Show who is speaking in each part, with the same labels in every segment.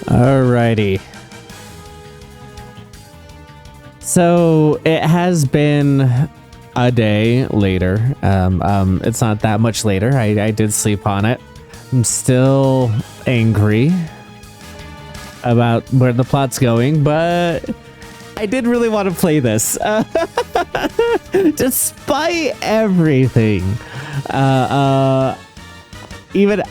Speaker 1: Alrighty. So it has been a day later. It's not that much later. I did sleep on it. I'm still angry about where the plot's going, but I did really want to play this. Despite everything. Even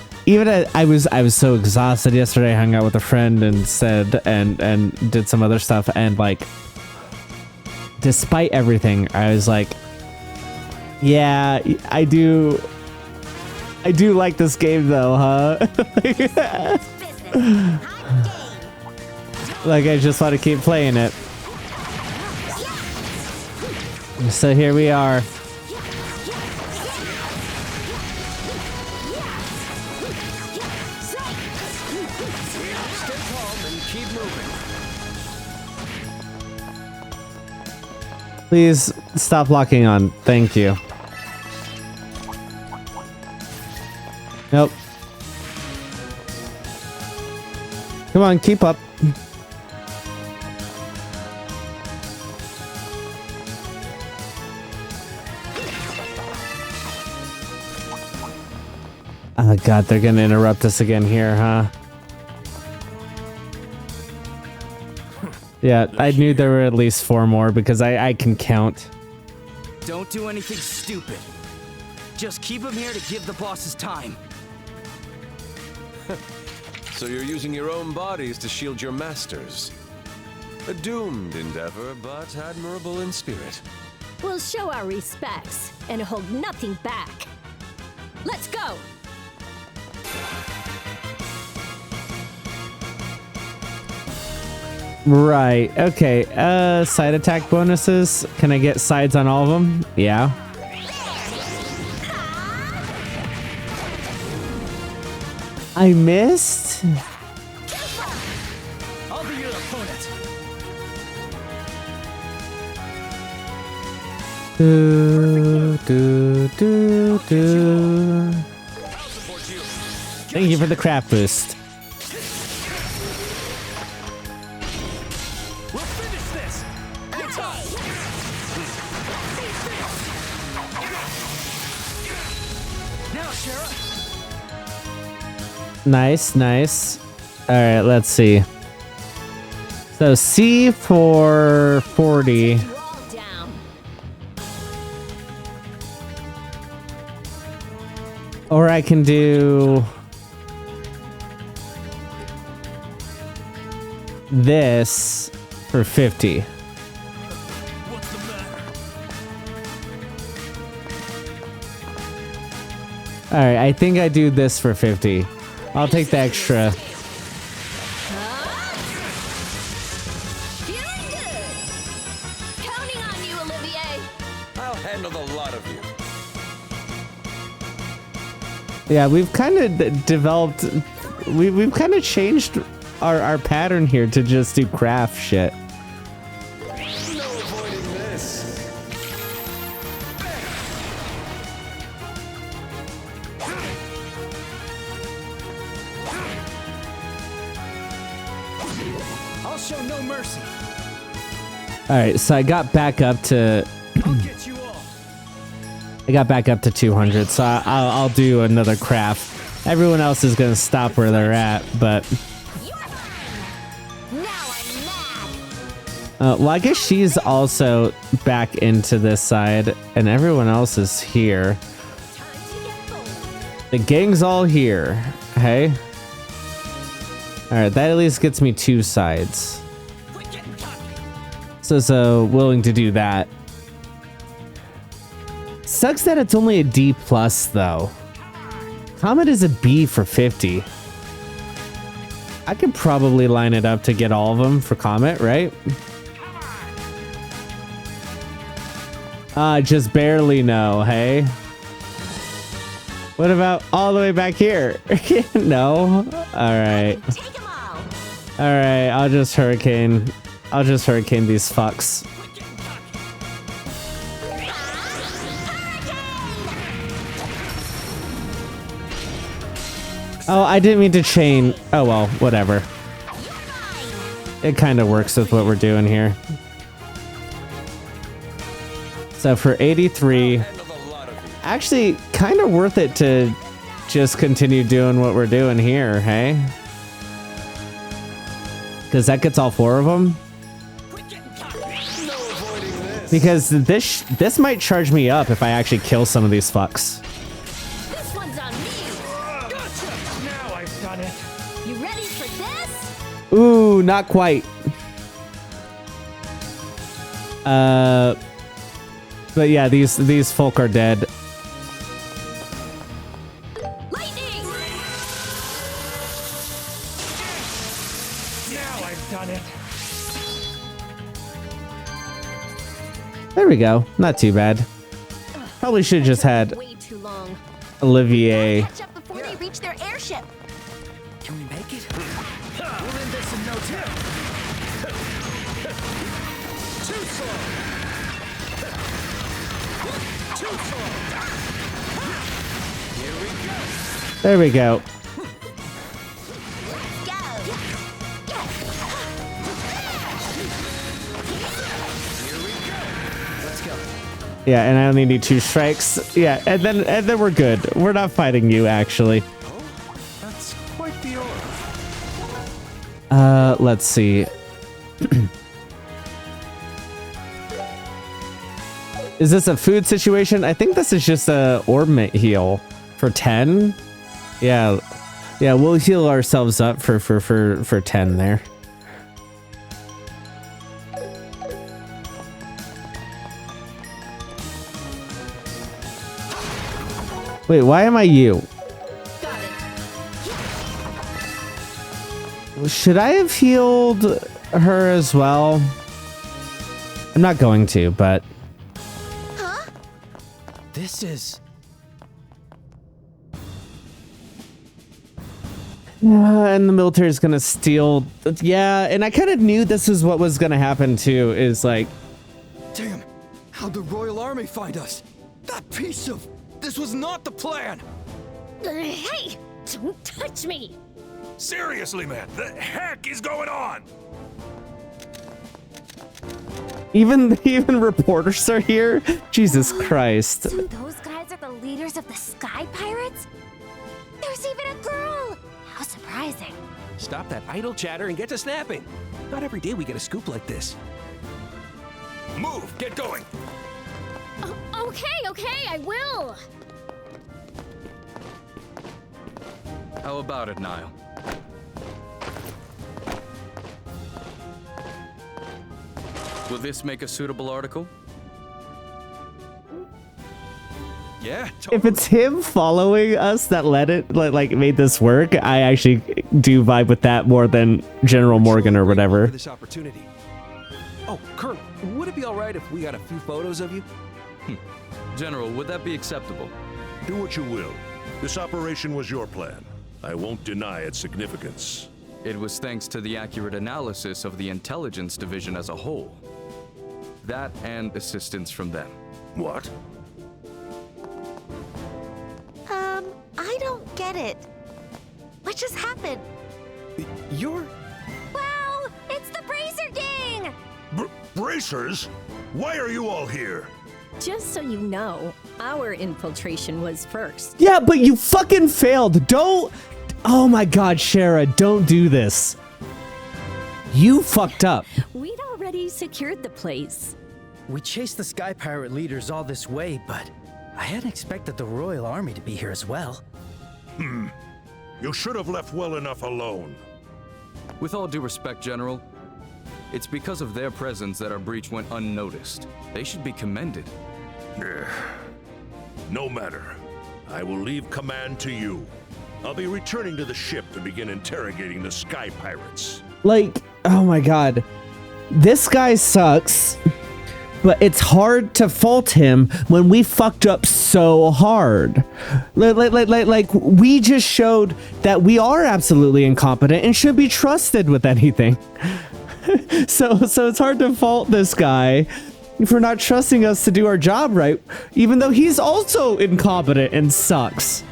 Speaker 1: I was so exhausted yesterday. I hung out with a friend and said and did some other stuff, and like despite everything, I was like, yeah, I do like this game though, huh? Like I just want to keep playing it. So here we are. Please stop locking on. Thank you. Nope. Come on, keep up. Oh god, they're gonna interrupt us again here, huh? Yeah, I knew there were at least 4 more because I can count.
Speaker 2: Don't do anything stupid. Just keep him here to give the bosses time.
Speaker 3: So you're using your own bodies to shield your masters. A doomed endeavor, but admirable in spirit.
Speaker 4: We'll show our respects and hold nothing back. Let's go!
Speaker 1: Right, okay. Side attack bonuses. Can I get sides on all of them? Yeah. I missed?
Speaker 2: I'll be your opponent.
Speaker 1: Thank you for the craft boost.
Speaker 2: We'll finish this. Good time. Now, Shara.
Speaker 1: Nice, nice. All right, let's see. So C for 40.
Speaker 4: You're all down.
Speaker 1: Or I can do this for 50.
Speaker 2: What's the matter?
Speaker 1: All right, I think I do this for 50. I'll take the extra.
Speaker 4: Feeling good. Counting on you, Olivier.
Speaker 3: I'll handle the lot of you.
Speaker 1: Yeah, we've kind of developed. We've kind of changed our pattern here to just do craft shit.
Speaker 3: No avoiding this.
Speaker 2: I'll show no mercy.
Speaker 1: All right, so I got back up to.
Speaker 2: I'll get you all.
Speaker 1: I got back up to 200, so I'll do another craft. Everyone else is gonna stop where they're at, but.
Speaker 4: Now I'm mad.
Speaker 1: Well, I guess she's also back into this side, and everyone else is here.
Speaker 4: Time to get bold.
Speaker 1: The gang's all here. Hey. All right, that at least gets me 2 sides.
Speaker 2: Quit getting cocky.
Speaker 1: So willing to do that. Sucks that it's only a D plus though. Comet is a B for 50. I could probably line it up to get all of them for Comet, right? Just barely no, hey? What about all the way back here? No? Alright.
Speaker 4: Take 'em all.
Speaker 1: Alright, I'll just hurricane these fucks.
Speaker 2: Quit getting cocky.
Speaker 1: Oh, I didn't mean to chain. Oh well, whatever. it kind of works with what we're doing here. So for 83, actually kind of worth it to just continue doing what we're doing here, hey? Because that gets all 4 of them. Because this might charge me up if I actually kill some of these fucks.
Speaker 4: This one's on me.
Speaker 5: Gotcha! Now I've done it.
Speaker 4: You ready for this?
Speaker 1: Ooh, not quite. But yeah, these folk are dead.
Speaker 4: Lightning!
Speaker 5: Now I've done it.
Speaker 1: There we go. Not too bad. Probably should have just had
Speaker 4: Way too long.
Speaker 1: Olivier.
Speaker 4: Catch up before they reach their airship.
Speaker 2: Can we make it? We'll end this in no time. Too slow. Too slow. Here we go.
Speaker 1: There we go.
Speaker 2: Let's go.
Speaker 1: Yeah, and I only need 2 strikes. Yeah, and then we're good. We're not fighting you actually.
Speaker 3: Oh, that's quite the aura.
Speaker 1: Let's see. Is this a food situation? I think this is just a ornament heal for 10. Yeah. Yeah, we'll heal ourselves up for 10 there. Wait, why am I you?
Speaker 4: Got it.
Speaker 1: Should I have healed her as well? I'm not going to, but
Speaker 2: This is...
Speaker 1: yeah, and the military is gonna steal. Yeah, and I kind of knew this is what was gonna happen too. Is like,
Speaker 2: Damn! How'd the Royal Army find us? That piece of... This was not the plan!
Speaker 4: Hey! Don't touch me!
Speaker 5: Seriously, man, the heck is going on?
Speaker 1: even reporters are here. Jesus Christ!
Speaker 4: So those guys are the leaders of the Sky Pirates? There's even a girl! How surprising.
Speaker 6: Stop that idle chatter and get to snapping. Not every day we get a scoop like this.
Speaker 5: Move, get going.
Speaker 4: Okay, I will!
Speaker 2: How about it, Niall? Will this make a suitable article? Yeah,
Speaker 1: If it's him following us that let it like made this work, I actually do vibe with that more than General Morgan or whatever.
Speaker 6: For this opportunity. Oh, Colonel, would it be all right if we got a few photos of you?
Speaker 2: General, would that be acceptable?
Speaker 7: Do what you will. This operation was your plan. I won't deny its significance.
Speaker 2: It was thanks to the accurate analysis of the intelligence division as a whole. That and assistance from them.
Speaker 7: What?
Speaker 8: I don't get it. What just happened?
Speaker 6: You're...
Speaker 8: Wow, it's the Bracer Gang!
Speaker 7: Bracers? Why are you all here?
Speaker 4: Just so you know, our infiltration was first.
Speaker 1: Yeah, but you fucking failed. Don't. Oh my God, Shara, don't do this. You fucked up.
Speaker 4: We'd already secured the place.
Speaker 9: We chased the Sky Pirate leaders all this way, but I hadn't expected the Royal Army to be here as well.
Speaker 7: You should have left well enough alone.
Speaker 2: With all due respect, General, it's because of their presence that our breach went unnoticed. They should be commended.
Speaker 7: No matter. I will leave command to you. I'll be returning to the ship to begin interrogating the Sky Pirates.
Speaker 1: Like, oh my God. This guy sucks. But it's hard to fault him when we fucked up so hard. Like we just showed that we are absolutely incompetent and should be trusted with anything. So it's hard to fault this guy for not trusting us to do our job right, even though he's also incompetent and sucks.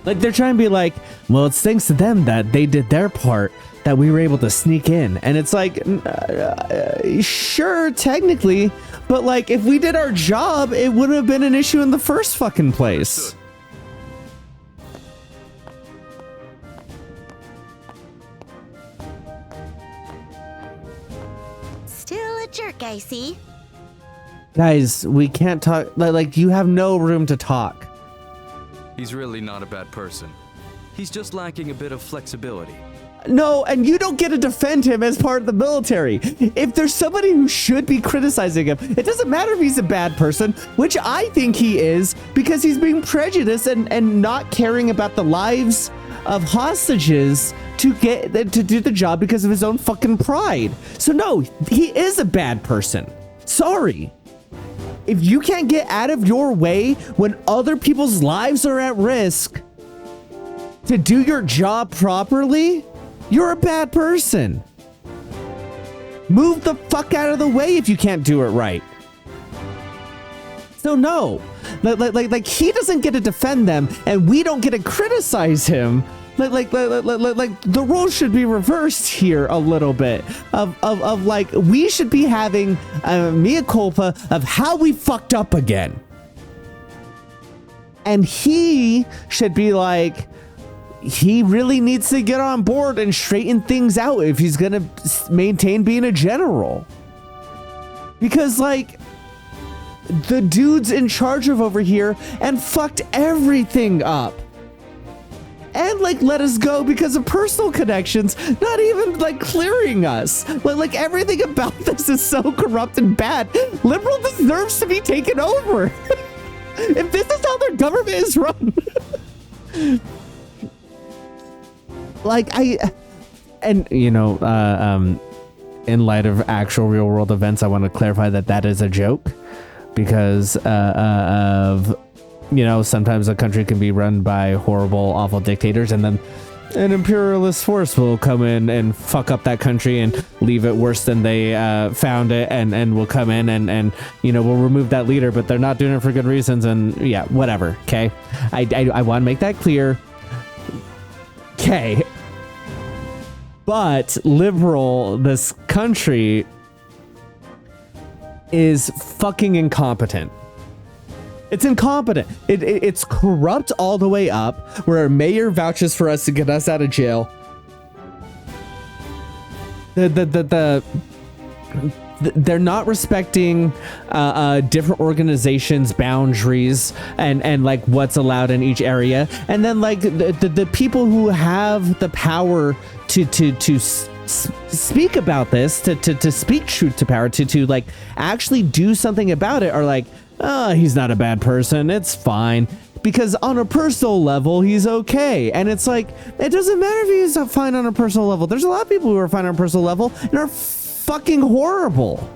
Speaker 1: Like they're trying to be like, well, it's thanks to them that they did their part. that we were able to sneak in. And it's like, sure, technically, but like if we did our job, it wouldn't have been an issue in the first fucking place.
Speaker 8: Still a jerk, I see.
Speaker 1: Guys, we can't talk. Like you have no room to talk.
Speaker 2: He's really not a bad person. He's just lacking a bit of flexibility.
Speaker 1: No, and you don't get to defend him as part of the military. If there's somebody who should be criticizing him, it doesn't matter if he's a bad person, which I think he is, because he's being prejudiced and not caring about the lives of hostages to do the job because of his own fucking pride. So no, he is a bad person. Sorry. If you can't get out of your way when other people's lives are at risk to do your job properly, you're a bad person. Move the fuck out of the way if you can't do it right. So no, like he doesn't get to defend them and we don't get to criticize him. Like the roles should be reversed here a little bit of like we should be having a mea culpa of how we fucked up again. And he should be like, he really needs to get on board and straighten things out if he's gonna maintain being a general. Because like the dude's in charge of over here and fucked everything up. And like let us go because of personal connections, not even like clearing us. Like everything about this is so corrupt and bad. Liberal deserves to be taken over. If this is how their government is run. Like in light of actual real world events, I want to clarify that is a joke because of sometimes a country can be run by horrible, awful dictators, and then an imperialist force will come in and fuck up that country and leave it worse than they found it, and will come in and will remove that leader, but they're not doing it for good reasons, and yeah, whatever. Okay, I want to make that clear. Okay, but this country is fucking incompetent. It's incompetent. It's corrupt all the way up, where our mayor vouches for us to get us out of jail. They're not respecting different organizations' boundaries and like what's allowed in each area. And then like the people who have the power to speak about this, to speak truth to power, to like actually do something about it, are like, oh, he's not a bad person, it's fine, because on a personal level he's okay. And it's like, it doesn't matter if he's fine on a personal level. There's a lot of people who are fine on a personal level and are fucking horrible,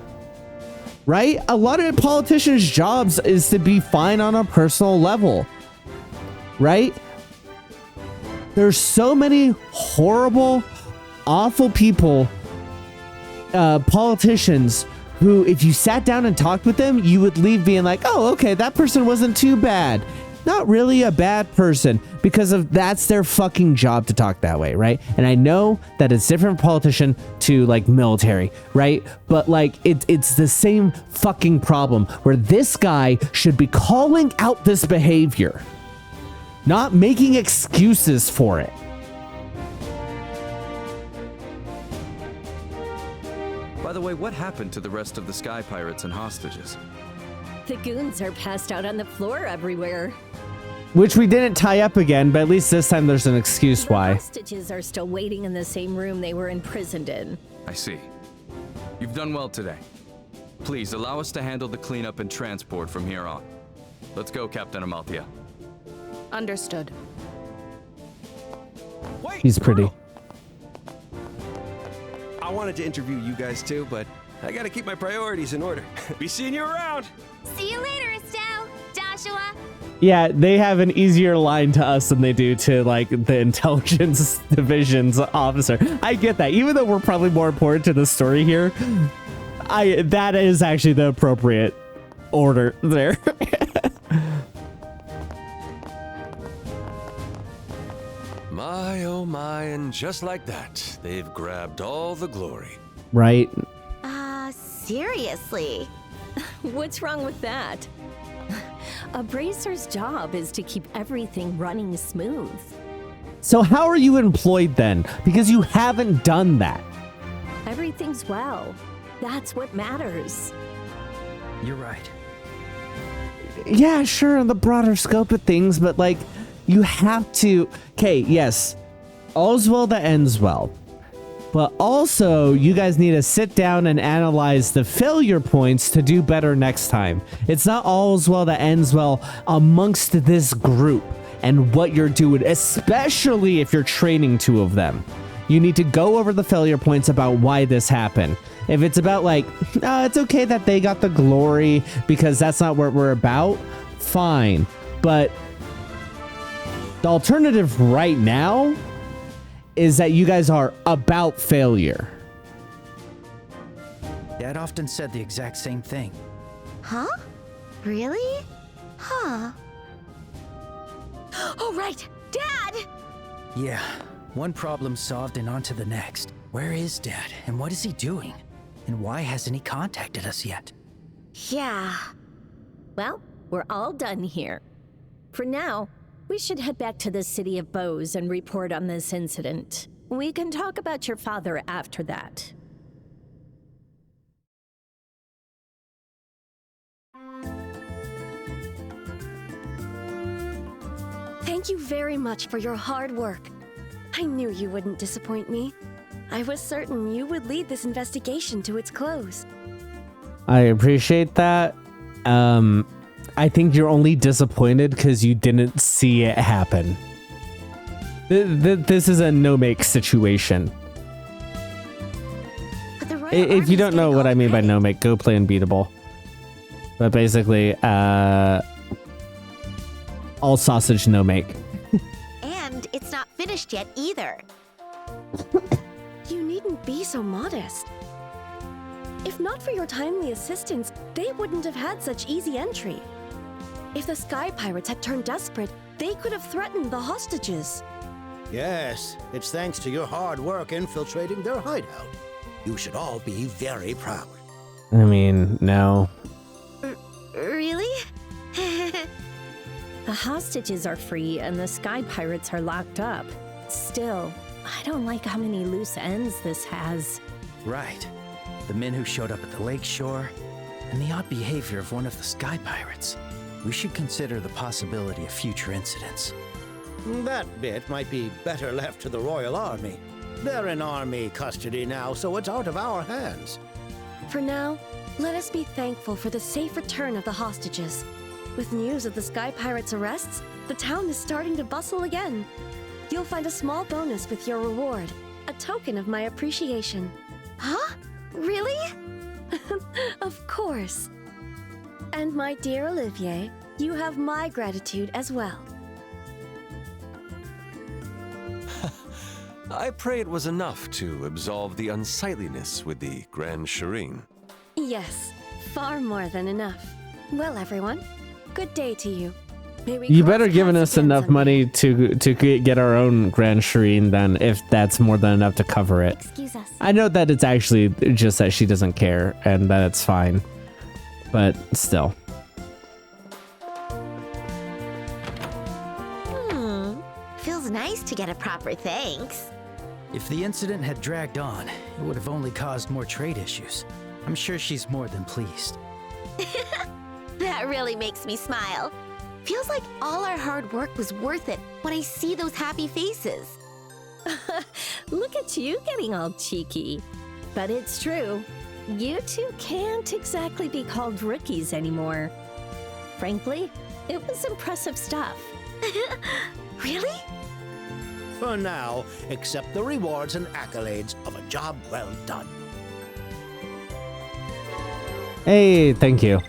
Speaker 1: right? A lot of politicians' jobs is to be fine on a personal level, right? There's so many horrible, awful people, politicians, who, if you sat down and talked with them, you would leave being like, oh, okay, that person wasn't too bad. Not really a bad person, because that's their fucking job to talk that way, right? And I know that it's different politician to like military, right? But like it's the same fucking problem, where this guy should be calling out this behavior, not making excuses for it.
Speaker 2: By the way, what happened to the rest of the Sky Pirates and hostages?
Speaker 10: The goons are passed out on the floor everywhere.
Speaker 1: Which we didn't tie up again, but at least this time there's an excuse why.
Speaker 10: The hostages are still waiting in the same room they were imprisoned in.
Speaker 2: I see. You've done well today. Please allow us to handle the cleanup and transport from here on. Let's go, Captain Amalthea.
Speaker 11: Understood.
Speaker 6: Wait,
Speaker 1: He's pretty.
Speaker 6: Colonel. I wanted to interview you guys too, but I gotta keep my priorities in order. Be seeing you around.
Speaker 4: See you later, Estelle. Joshua.
Speaker 1: Yeah, they have an easier line to us than they do to like the intelligence division's officer. I get that. Even though we're probably more important to the story here, that is actually the appropriate order there.
Speaker 3: My oh my, and just like that, they've grabbed all the glory.
Speaker 1: Right?
Speaker 8: Seriously?
Speaker 10: What's wrong with that? A bracer's job is to keep everything running smooth.
Speaker 1: So how are you employed then? Because you haven't done that.
Speaker 10: Everything's well. That's what matters.
Speaker 9: You're right.
Speaker 1: Yeah, sure, in the broader scope of things, but like, you have to. Okay, yes, all's well that ends well. But also, you guys need to sit down and analyze the failure points to do better next time. It's not all's well that ends well amongst this group and what you're doing, especially if you're training two of them. You need to go over the failure points about why this happened. If it's about like, it's okay that they got the glory because that's not what we're about, fine. But the alternative right now is that you guys are about failure.
Speaker 9: Dad often said the exact same thing.
Speaker 8: Huh? Really? Huh. Oh, right! Dad!
Speaker 9: Yeah, one problem solved and on to the next. Where is Dad, and what is he doing? And why hasn't he contacted us yet?
Speaker 8: Yeah.
Speaker 10: Well, we're all done here. For now, we should head back to the city of Bows and report on this incident. We can talk about your father after that.
Speaker 12: Thank you very much for your hard work. I knew you wouldn't disappoint me. I was certain you would lead this investigation to its close.
Speaker 1: I appreciate that. I think you're only disappointed because you didn't see it happen. This is a no-make situation. If you don't know what I mean by no-make, go play Unbeatable. But basically, all sausage no-make.
Speaker 8: And it's not finished yet either.
Speaker 12: You needn't be so modest. If not for your timely assistance, they wouldn't have had such easy entry. If the Sky Pirates had turned desperate, they could have threatened the hostages.
Speaker 13: Yes, it's thanks to your hard work infiltrating their hideout. You should all be very proud.
Speaker 1: I mean, no.
Speaker 12: Really?
Speaker 10: The hostages are free and the Sky Pirates are locked up. Still, I don't like how many loose ends this has.
Speaker 9: Right. The men who showed up at the lake shore, and the odd behavior of one of the Sky Pirates. We should consider the possibility of future incidents.
Speaker 13: That bit might be better left to the Royal Army. They're in army custody now, so it's out of our hands.
Speaker 12: For now, let us be thankful for the safe return of the hostages. With news of the Sky Pirates' arrests, the town is starting to bustle again. You'll find a small bonus with your reward, a token of my appreciation.
Speaker 8: Huh? Really?
Speaker 12: Of course. And my dear Olivier, you have my gratitude as well.
Speaker 3: I pray it was enough to absolve the unsightliness with the Grand Shireen.
Speaker 12: Yes, far more than enough. Well, everyone, good day to you. May we
Speaker 1: You
Speaker 12: cross
Speaker 1: better given
Speaker 12: paths
Speaker 1: us
Speaker 12: again
Speaker 1: enough
Speaker 12: someday.
Speaker 1: money to get our own Grand Shireen then, if that's more than enough to cover it.
Speaker 12: Excuse us.
Speaker 1: I know that it's actually just that she doesn't care, and that it's fine. But still.
Speaker 8: Feels nice to get a proper thanks.
Speaker 9: If the incident had dragged on, it would have only caused more trade issues. I'm sure she's more than pleased.
Speaker 8: That really makes me smile. Feels like all our hard work was worth it when I see those happy faces.
Speaker 10: Look at you getting all cheeky. But it's true. You two can't exactly be called rookies anymore. Frankly, it was impressive stuff.
Speaker 8: Really?
Speaker 13: For now, accept the rewards and accolades of a job well done.
Speaker 1: Hey, thank you.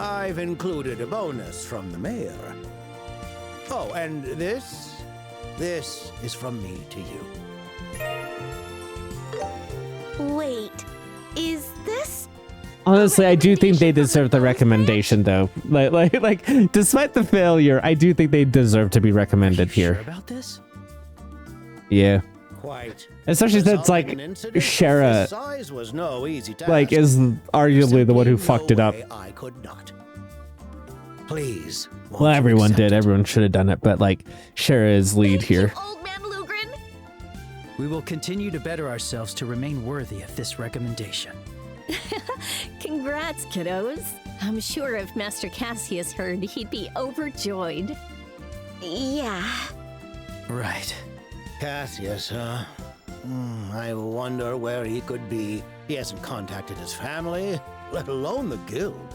Speaker 13: I've included a bonus from the mayor. Oh, and this is from me to you.
Speaker 8: Wait, is this?
Speaker 1: Honestly, I do think they deserve the recommendation, though. Like, despite the failure, I do think they deserve to be recommended here.
Speaker 9: Sure about this?
Speaker 1: Yeah.
Speaker 13: Quite.
Speaker 1: Especially since, like, Shara,
Speaker 13: size was no easy task.
Speaker 1: like, is arguably the one who fucked it up.
Speaker 13: I could not. Please.
Speaker 1: Well, everyone did. Everyone should have done it, but, like, Shara is lead here.
Speaker 8: Old man Lugrin.
Speaker 9: We will continue to better ourselves to remain worthy of this recommendation.
Speaker 10: Congrats, kiddos. I'm sure if Master Cassius heard, he'd be overjoyed.
Speaker 8: Yeah.
Speaker 9: Right.
Speaker 13: Cassius, huh? I wonder where he could be. He hasn't contacted his family, let alone the guild.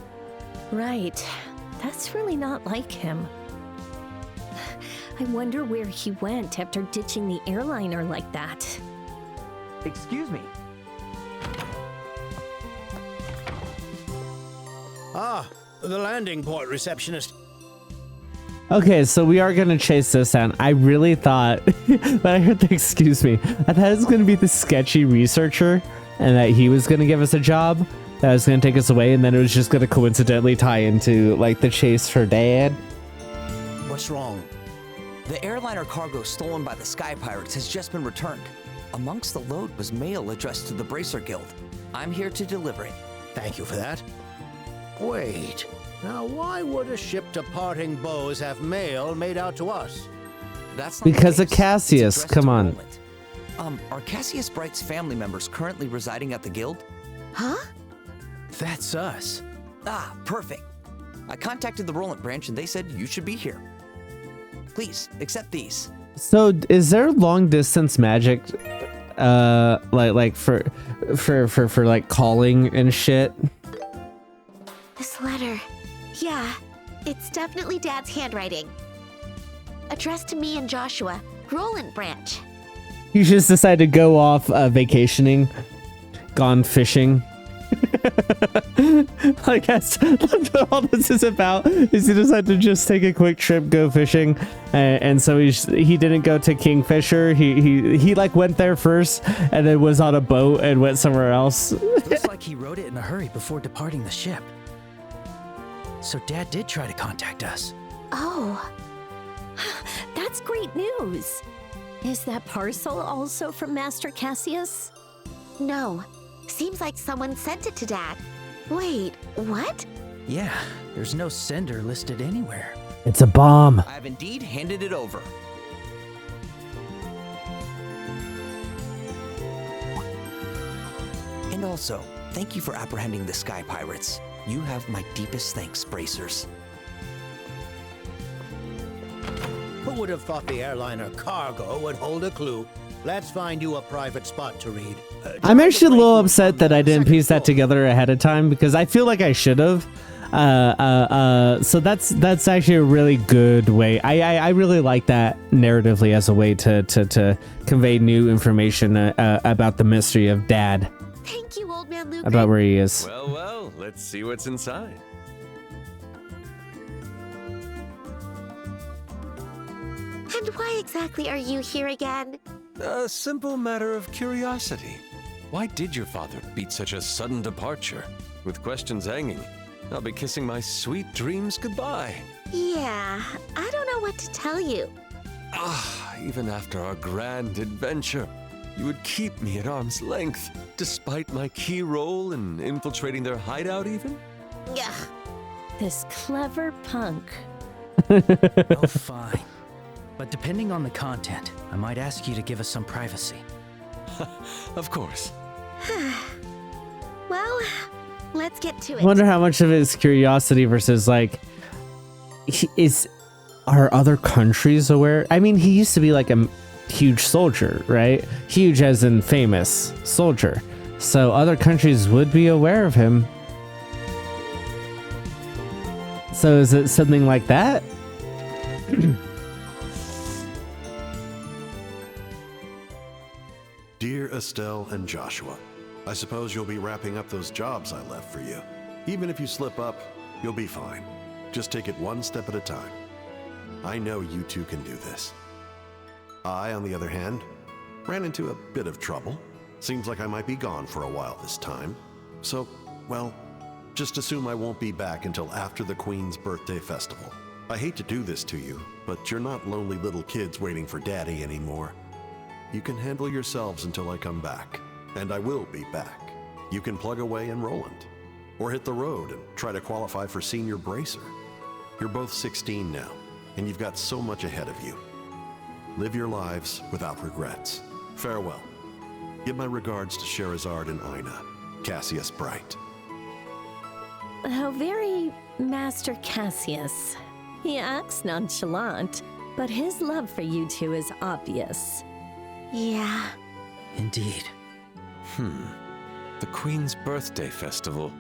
Speaker 10: Right. That's really not like him. I wonder where he went after ditching the airliner like that.
Speaker 14: Excuse me.
Speaker 13: Ah, the landing port receptionist.
Speaker 1: Okay, so we are gonna chase this down. I really thought, but I heard the excuse me. I thought it was gonna be the sketchy researcher, and that he was gonna give us a job that was gonna take us away, and then it was just gonna coincidentally tie into like the chase for Dad.
Speaker 13: What's wrong?
Speaker 14: The airliner cargo stolen by the Sky Pirates has just been returned. Amongst the load was mail addressed to the Bracer Guild. I'm here to deliver it.
Speaker 13: Thank you for that. Wait. Now, why would a ship departing Bose have mail made out to us?
Speaker 14: That's not
Speaker 1: Because
Speaker 14: the
Speaker 1: of
Speaker 14: case.
Speaker 1: Cassius,
Speaker 14: It's addressed
Speaker 1: come
Speaker 14: to
Speaker 1: on.
Speaker 14: Roland. Are Cassius Bright's family members currently residing at the guild?
Speaker 8: Huh?
Speaker 9: That's us.
Speaker 14: Ah, perfect. I contacted the Roland branch and they said you should be here. Please, accept these.
Speaker 1: So is there long distance magic, like for like calling and shit?
Speaker 8: This letter. Yeah, it's definitely Dad's handwriting. Addressed to me and Joshua, Roland branch.
Speaker 1: You just decided to go off vacationing, gone fishing. I guess that's what all this is about. Is he decided to just take a quick trip, go fishing, and so he didn't go to Kingfisher. He like went there first, and then was on a boat and went somewhere else.
Speaker 9: Looks like he wrote it in a hurry before departing the ship. So Dad did try to contact us.
Speaker 10: Oh, that's great news. Is that parcel also from Master Cassius?
Speaker 8: No. Seems like someone sent it to Dad. Wait, what?
Speaker 9: Yeah, there's no sender listed anywhere.
Speaker 1: It's a bomb.
Speaker 14: I have indeed handed it over. And also, thank you for apprehending the Sky Pirates. You have my deepest thanks, Bracers.
Speaker 13: Who would have thought the airliner cargo would hold a clue? Let's find you a private spot to read.
Speaker 1: I'm actually a little upset that I didn't piece that together ahead of time because I feel like I should have. So that's actually a really good way. I really like that narratively as a way to convey new information about the mystery of Dad.
Speaker 8: Thank you, old man Luke.
Speaker 1: About where he is.
Speaker 3: Well, let's see what's inside.
Speaker 8: And why exactly are you here again?
Speaker 3: A simple matter of curiosity. Why did your father beat such a sudden departure? With questions hanging, I'll be kissing my sweet dreams goodbye.
Speaker 8: Yeah, I don't know what to tell you.
Speaker 3: Even after our grand adventure, you would keep me at arm's length, despite my key role in infiltrating their hideout even?
Speaker 8: Yeah.
Speaker 10: This clever punk.
Speaker 9: Oh, fine. But depending on the content, I might ask you to give us some privacy.
Speaker 3: Of course.
Speaker 8: Well, let's get to it.
Speaker 1: I wonder how much of it is curiosity versus like, are other countries aware? I mean, he used to be like a huge soldier, right? Huge as in famous soldier. So other countries would be aware of him. So is it something like that?
Speaker 15: Dear Estelle and Joshua, I suppose you'll be wrapping up those jobs I left for you. Even if you slip up, you'll be fine. Just take it one step at a time. I know you two can do this. I, on the other hand, ran into a bit of trouble. Seems like I might be gone for a while this time. So, well, Just assume I won't be back until after the Queen's birthday festival. I hate to do this to you, but you're not lonely little kids waiting for Daddy anymore. You can handle yourselves until I come back, and I will be back. You can plug away in Roland, or hit the road and try to qualify for Senior Bracer. You're both 16 now, and you've got so much ahead of you. Live your lives without regrets. Farewell. Give my regards to Sherazard and Ina, Cassius Bright.
Speaker 10: How very Master Cassius. He acts nonchalant, but his love for you two is obvious.
Speaker 8: Yeah.
Speaker 9: Indeed.
Speaker 3: The Queen's birthday festival.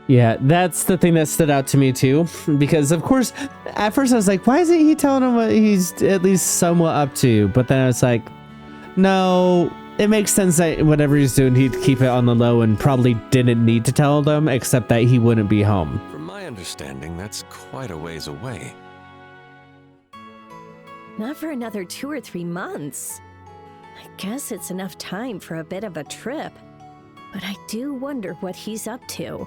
Speaker 1: Yeah, that's the thing that stood out to me too, because of course, at first I was like, why isn't he telling him what he's at least somewhat up to? But then I was like, no, it makes sense that whatever he's doing, he'd keep it on the low and probably didn't need to tell them, except that he wouldn't be home.
Speaker 3: From my understanding, that's quite a ways away.
Speaker 10: Not for another 2 or 3 months. I guess it's enough time for a bit of a trip, but I do wonder what he's up to.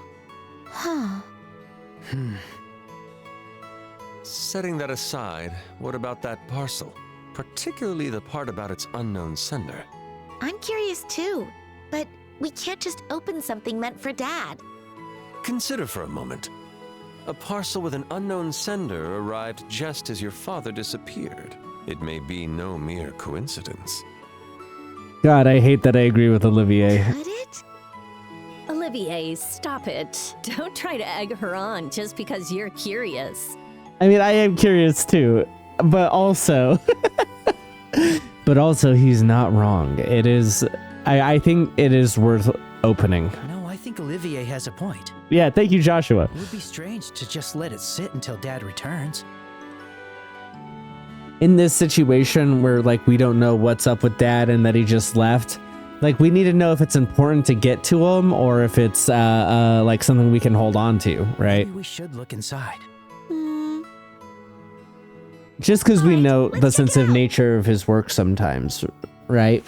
Speaker 8: Huh.
Speaker 3: Setting that aside, what about that parcel? Particularly the part about its unknown sender.
Speaker 8: I'm curious too, but we can't just open something meant for Dad.
Speaker 3: Consider for a moment. A parcel with an unknown sender arrived just as your father disappeared. It may be no mere coincidence.
Speaker 1: God, I hate that I agree with Olivier.
Speaker 8: Could it?
Speaker 10: Olivier, stop it. Don't try to egg her on just because you're curious.
Speaker 1: I mean, I am curious too, but also, he's not wrong. It is, I think it is worth opening.
Speaker 9: No, I think Olivier has a point.
Speaker 1: Yeah, thank you, Joshua.
Speaker 9: It would be strange to just let it sit until Dad returns.
Speaker 1: In this situation where like we don't know what's up with Dad and that he just left, like we need to know if it's important to get to him or if it's like something we can hold on to, right?
Speaker 9: Maybe we should look inside.
Speaker 1: Just because we know the sensitive nature of his work sometimes, right?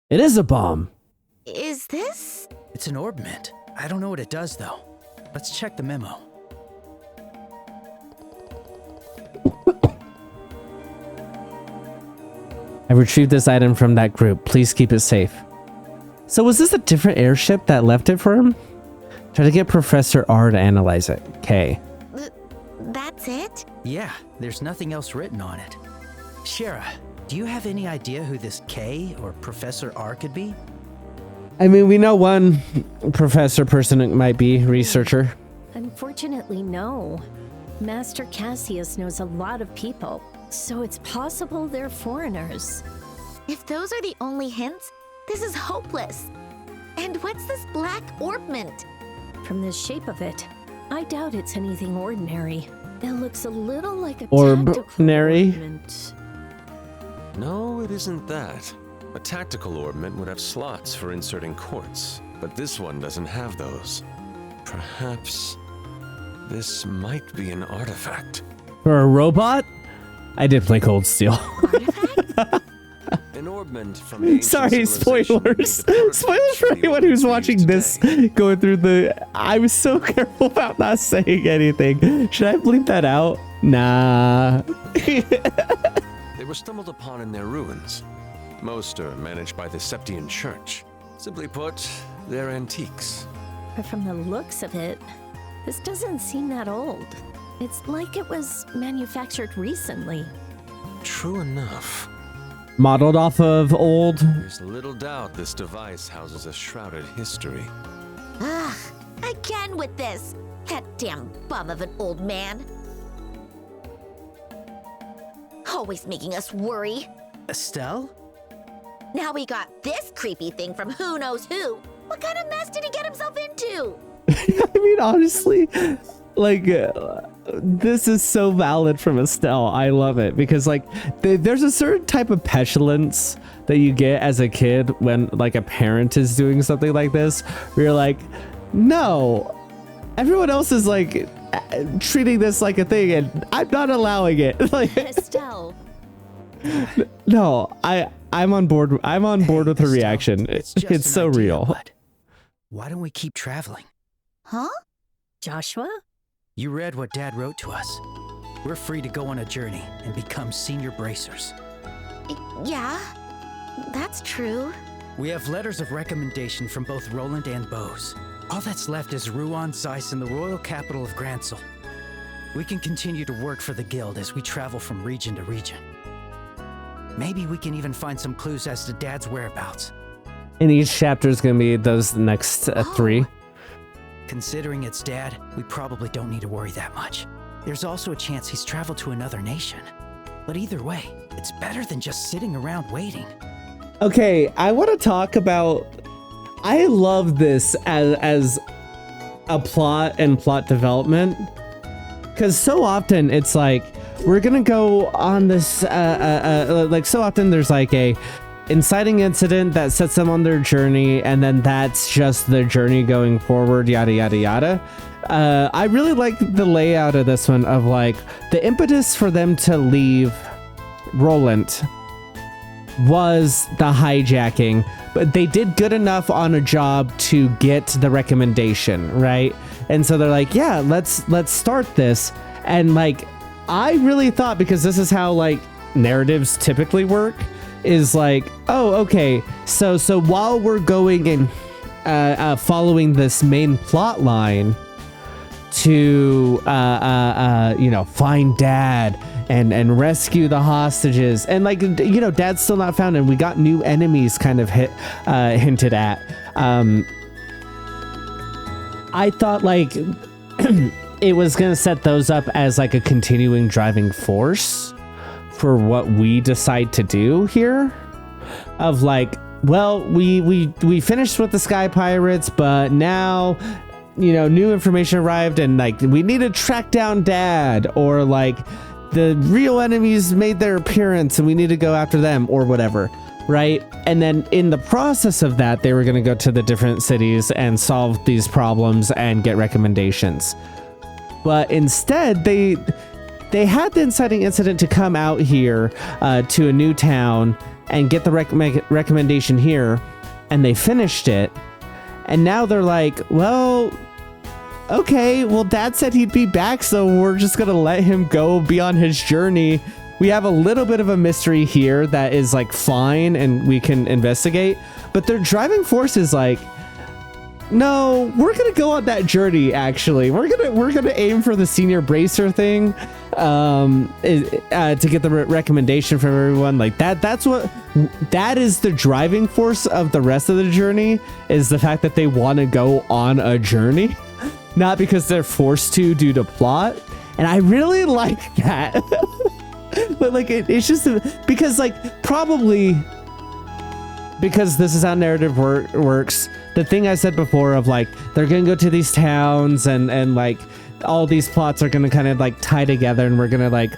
Speaker 1: It is a bomb.
Speaker 8: Is this?
Speaker 9: It's an orb mint. I don't know what it does though. Let's check the memo.
Speaker 1: I retrieved this item from that group. Please keep it safe. So was this a different airship that left it for him? Try to get Professor R to analyze it. Okay.
Speaker 8: That's it?
Speaker 9: Yeah, there's nothing else written on it. Shara, do you have any idea who this K or Professor R could be?
Speaker 1: I mean, we know one professor person it might be, researcher.
Speaker 10: Unfortunately, no. Master Cassius knows a lot of people, so it's possible they're foreigners.
Speaker 8: If those are the only hints, this is hopeless. And what's this black orb mint?
Speaker 10: From the shape of it, I doubt it's anything ordinary. It looks a little like a
Speaker 1: Orbnary.
Speaker 10: tactical ornament.
Speaker 3: No, it isn't that. A tactical ornament would have slots for inserting quartz, but this one doesn't have those. Perhaps this might be an artifact.
Speaker 1: For a robot? I did play Cold Steel.
Speaker 3: An ornament from the ancient
Speaker 1: Sorry,
Speaker 3: civilization
Speaker 1: spoilers.
Speaker 3: made the
Speaker 1: Spoilers for anyone who's watching this going through the... I was so careful about not saying anything. Should I bleep that out? Nah.
Speaker 3: They were stumbled upon in their ruins. Most are managed by the Septian Church. Simply put, they're antiques.
Speaker 10: But from the looks of it, this doesn't seem that old. It's like it was manufactured recently.
Speaker 3: True enough.
Speaker 1: Modeled off of old...
Speaker 3: There's little doubt this device houses a shrouded history.
Speaker 8: Ugh, again with this. That damn bum of an old man. Always making us worry.
Speaker 9: Estelle?
Speaker 8: Now we got this creepy thing from who knows who. What kind of mess did he get himself into?
Speaker 1: I mean, honestly, like, this is so valid from Estelle. I love it because, like, there's a certain type of petulance that you get as a kid when, like, a parent is doing something like this, where you're like, no, everyone else is, like, treating this like a thing, and I'm not allowing it. Like,
Speaker 10: Estelle.
Speaker 1: No, I'm on board. I'm on board with her reaction. It's so
Speaker 9: an idea,
Speaker 1: real.
Speaker 9: bud. why don't we keep traveling?
Speaker 8: Huh?
Speaker 10: Joshua?
Speaker 9: You read what Dad wrote to us. We're free to go on a journey and become senior bracers.
Speaker 8: Yeah, that's true.
Speaker 9: We have letters of recommendation from both Roland and Bose. All that's left is Ruan, Zeiss, and the royal capital of Gransel. We can continue to work for the guild as we travel from region to region. Maybe we can even find some clues as to Dad's whereabouts.
Speaker 1: And each chapter is going to be those next 3.
Speaker 9: Considering it's Dad, we probably don't need to worry that much. There's also a chance he's traveled to another nation. But either way, it's better than just sitting around waiting.
Speaker 1: Okay, I want to talk about... I love this as a plot and plot development. Because so often it's like, we're going to go on this... like so often there's like a inciting incident that sets them on their journey, and then that's just their journey going forward, yada, yada, yada. I really like the layout of this one of like, the impetus for them to leave Roland was the hijacking, but they did good enough on a job to get the recommendation, right? And so they're like, yeah, let's start this. And like, I really thought, because this is how like narratives typically work, is like, oh, okay, so while we're going and following this main plot line to you know, find Dad and rescue the hostages, and like, you know, Dad's still not found, and we got new enemies kind of hinted at. I thought like it was gonna set those up as like a continuing driving force for what we decide to do here, of like, well, we finished with the Sky Pirates, but now, you know, new information arrived, and like, we need to track down Dad, or like, the real enemies made their appearance and we need to go after them, or whatever, right? And then in the process of that, they were going to go to the different cities and solve these problems and get recommendations. But instead, they had the inciting incident to come out here to a new town and get the recommendation here, and they finished it. And now they're like, well, okay, well, Dad said he'd be back, so we're just gonna let him go be on his journey. We have a little bit of a mystery here that is like fine and we can investigate, but their driving force is like, no, we're gonna go on that journey. Actually, we're gonna aim for the senior bracer thing, to get the recommendation from everyone. Like that is the driving force of the rest of the journey, is the fact that they want to go on a journey, not because they're forced to due to plot. And I really like that. But like, it's just because like, probably because this is how narrative works. The thing I said before of like, they're gonna go to these towns and like all these plots are gonna kind of like tie together, and we're gonna like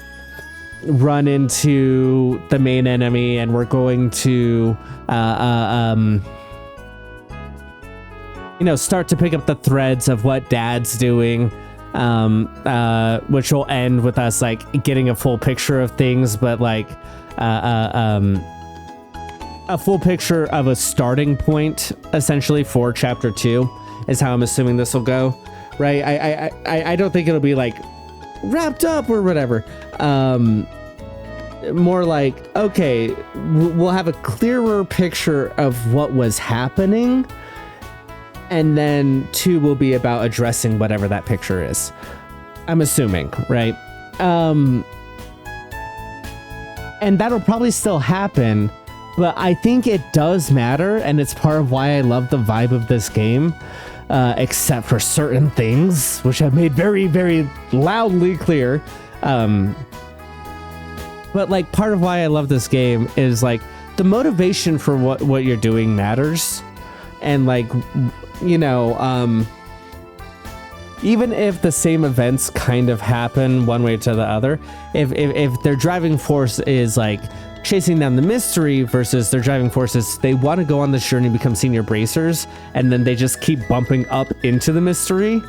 Speaker 1: run into the main enemy, and we're going to you know, start to pick up the threads of what Dad's doing, which will end with us like getting a full picture of things, but like a full picture of a starting point essentially for chapter 2 is how I'm assuming this will go, right? I don't think it'll be like wrapped up or whatever. More like, okay, we'll have a clearer picture of what was happening, and then 2 will be about addressing whatever that picture is, I'm assuming, right? And that'll probably still happen, but I think it does matter, and it's part of why I love the vibe of this game, except for certain things, which I've made very, very loudly clear. But like, part of why I love this game is like, the motivation for what you're doing matters. And like, you know, even if the same events kind of happen one way to the other, if their driving force is like chasing down the mystery versus their driving forces, they want to go on this journey, become senior bracers, and then they just keep bumping up into the mystery.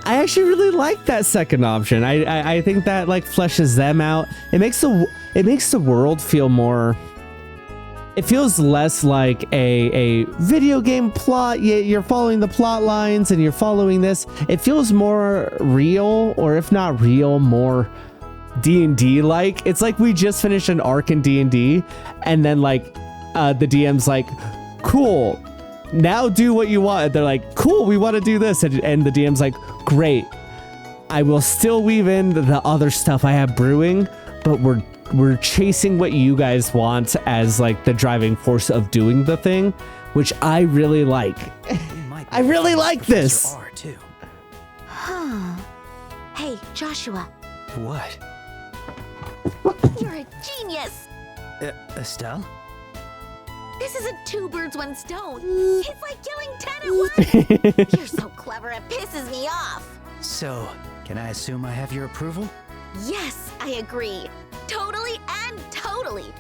Speaker 1: I actually really like that second option. I think that like fleshes them out. It makes the world feel more it feels less like a video game plot. You're following the plot lines and you're following this. It feels more real, or if not real, more D&D like. It's like we just finished an arc in D&D, and then like the DM's like, cool, now do what you want. And they're like, cool, we want to do this, and the DM's like, great, I will still weave in the other stuff I have brewing, but we're chasing what you guys want as like the driving force of doing the thing, which I really like. I really like this.
Speaker 8: Hey, Joshua.
Speaker 9: What?
Speaker 8: You're a genius.
Speaker 9: Estelle?
Speaker 8: This isn't two birds, one stone. It's like killing 10 at once. You're so clever, it pisses me off.
Speaker 9: So, can I assume I have your approval?
Speaker 8: Yes, I agree. Totally and totally.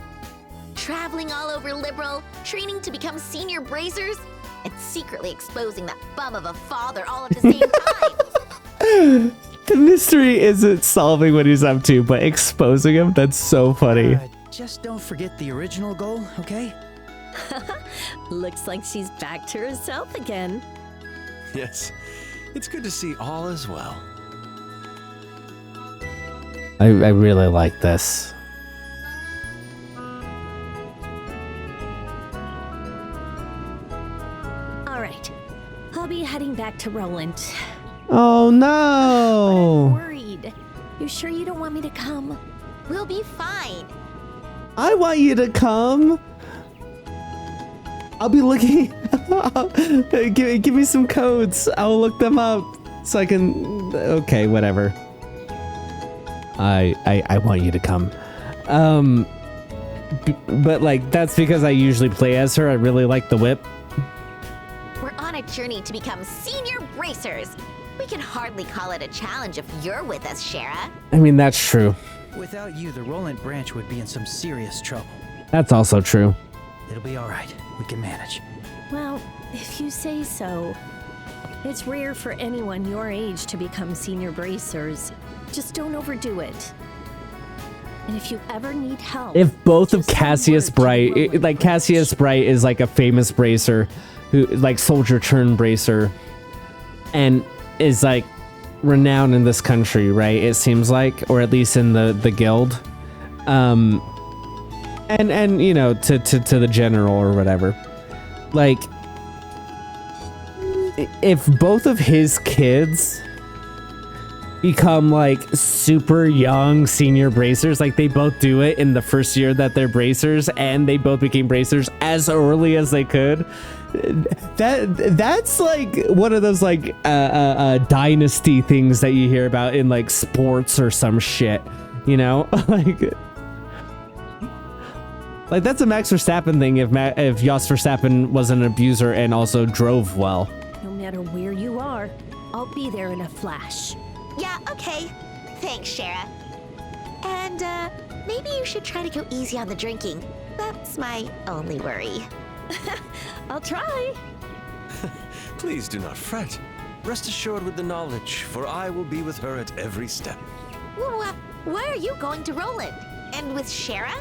Speaker 8: Traveling all over Liberal, training to become senior bracers, and secretly exposing that bum of a father all at the same time.
Speaker 1: The mystery isn't solving what he's up to, but exposing him. That's so funny.
Speaker 9: Just don't forget the original goal, okay?
Speaker 10: Looks like she's back to herself again.
Speaker 3: Yes, it's good to see all is well.
Speaker 1: I really like this.
Speaker 10: All right, I'll be heading back to Roland.
Speaker 1: Oh no!
Speaker 10: I'm worried. You sure you don't want me to come?
Speaker 8: We'll be fine.
Speaker 1: I want you to come. I'll be looking. give me some codes. I'll look them up so I can. Okay, whatever. I want you to come. But like that's because I usually play as her. I really like the whip.
Speaker 8: We're on a journey to become senior bracers. We can hardly call it a challenge if you're with us, Shara.
Speaker 1: I mean, that's true.
Speaker 9: Without you, the Roland branch would be in some serious trouble.
Speaker 1: That's also true.
Speaker 9: It'll be all right. We can manage.
Speaker 10: Well, if you say so. It's rare for anyone your age to become senior bracers. Just don't overdo it. And if you ever need help...
Speaker 1: If both of Cassius Bright... like, Cassius Bright is like a famous bracer, who like soldier turned bracer, and is like renowned in this country, right? It seems like, or at least in the guild. And you know, to the general or whatever. Like, if both of his kids become like super young senior bracers, like they both do it in the first year that they're bracers, and they both became bracers as early as they could, that's like one of those like dynasty things that you hear about in like sports or some shit, you know? Like that's a Max Verstappen thing if Jos Verstappen was an abuser and also drove well.
Speaker 10: No matter where you are, I'll be there in a flash.
Speaker 8: Yeah, okay. Thanks, Shara. And, maybe you should try to go easy on the drinking. That's my only worry.
Speaker 10: I'll try.
Speaker 3: Please do not fret. Rest assured with the knowledge, for I will be with her at every step.
Speaker 8: Why are you going to Roland? And with Shara?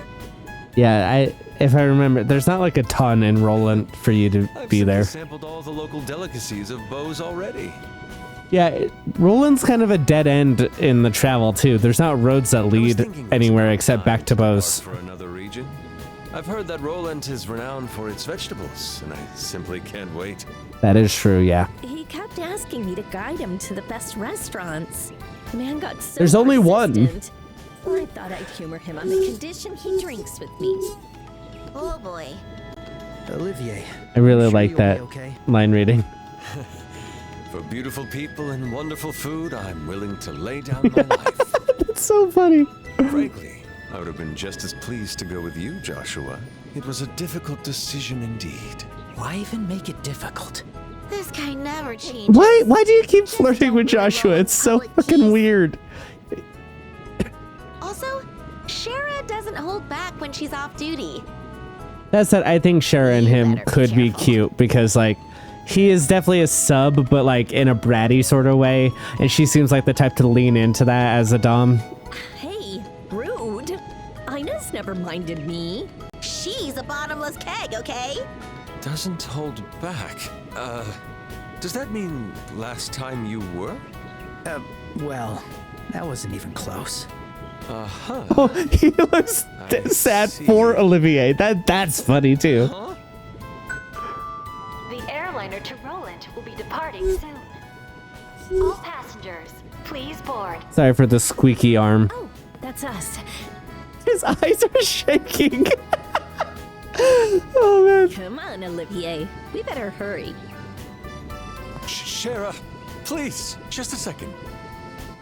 Speaker 1: Yeah, if I remember, there's not like a ton in Roland for you to be there.
Speaker 3: I've sampled all the local delicacies of Bose already.
Speaker 1: Yeah, Roland's kind of a dead end in the travel too. There's not roads that lead anywhere except back to Bose.
Speaker 3: For another region. I've heard that Roland is renowned for its vegetables, and I simply can't wait.
Speaker 1: That is true, yeah.
Speaker 10: He kept asking me to guide him to the best restaurants. The man got so
Speaker 1: There's only one.
Speaker 10: persistent. I thought I'd humor him on the condition he drinks with me.
Speaker 8: Oh boy.
Speaker 9: Olivier.
Speaker 1: I really like that line reading.
Speaker 3: For beautiful people and wonderful food, I'm willing to lay down my life.
Speaker 1: That's so funny.
Speaker 3: Frankly, I would have been just as pleased to go with you, Joshua. It was a difficult decision indeed.
Speaker 9: Why even make it difficult?
Speaker 8: This guy never changes.
Speaker 1: Why do you keep flirting with Joshua? It's so fucking weird.
Speaker 8: Also, Shara doesn't hold back when she's off duty.
Speaker 1: That said, I think Shara and him could be cute because like he is definitely a sub, but like in a bratty sort of way, and she seems like the type to lean into that as a dom.
Speaker 10: Hey, rude. Ina's never minded me.
Speaker 8: Shh. she's a bottomless keg, okay?
Speaker 3: Doesn't hold back. Does that mean last time you were?
Speaker 9: Well, that wasn't even close.
Speaker 3: Uh-huh.
Speaker 1: Oh, he looks sad for Olivier. That's funny too.
Speaker 3: Huh?
Speaker 16: The airliner to Roland will be departing soon. All passengers, please board.
Speaker 1: Sorry for the squeaky arm.
Speaker 10: Oh, that's us.
Speaker 1: His eyes are shaking. Oh man.
Speaker 10: Come on, Olivier. We better hurry.
Speaker 3: Shara, please, just a second.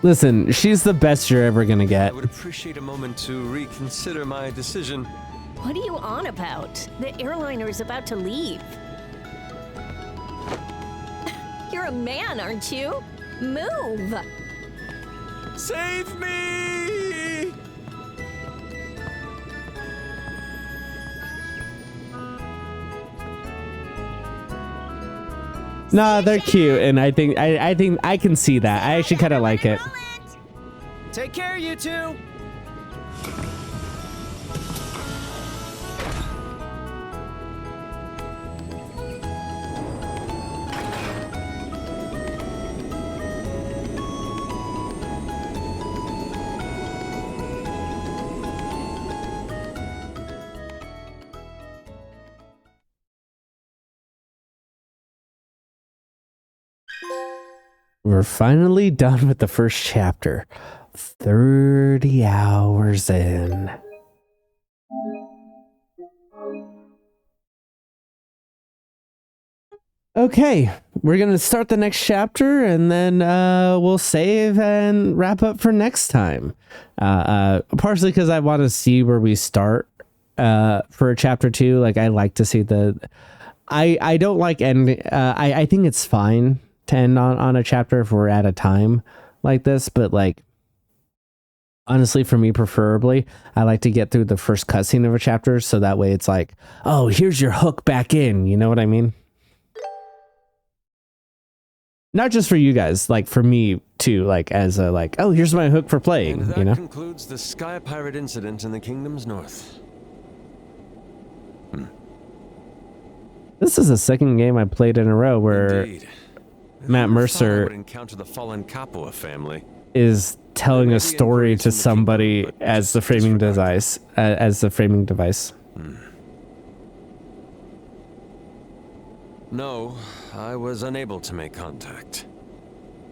Speaker 1: Listen, she's the best you're ever gonna get.
Speaker 3: I would appreciate a moment to reconsider my decision.
Speaker 10: What are you on about? The airliner is about to leave. You're a man, aren't you? Move!
Speaker 3: Save me!
Speaker 1: Nah, they're cute, and I think I can see that. I actually kind of like it.
Speaker 9: Take care, you two!
Speaker 1: We're finally done with the first chapter. 30 hours in. Okay, we're gonna start the next chapter and then we'll save and wrap up for next time. Partially because I want to see where we start for chapter 2. Like, I like to see I don't like ending. I think it's fine to end on a chapter if we're at a time like this, but like, honestly, for me, preferably, I like to get through the first cutscene of a chapter, so that way it's like, oh, here's your hook back in, you know what I mean? Not just for you guys, like for me too, like as a like, oh, here's my hook for playing,
Speaker 3: And that
Speaker 1: you know?
Speaker 3: concludes the Sky Pirate incident in the Kingdom's North.
Speaker 1: This is the second game I played in a row where
Speaker 3: Indeed.
Speaker 1: Matt Mercer
Speaker 3: would encounter the fallen Capua family.
Speaker 1: is telling a story to somebody as the framing device.
Speaker 3: No, I was unable to make contact.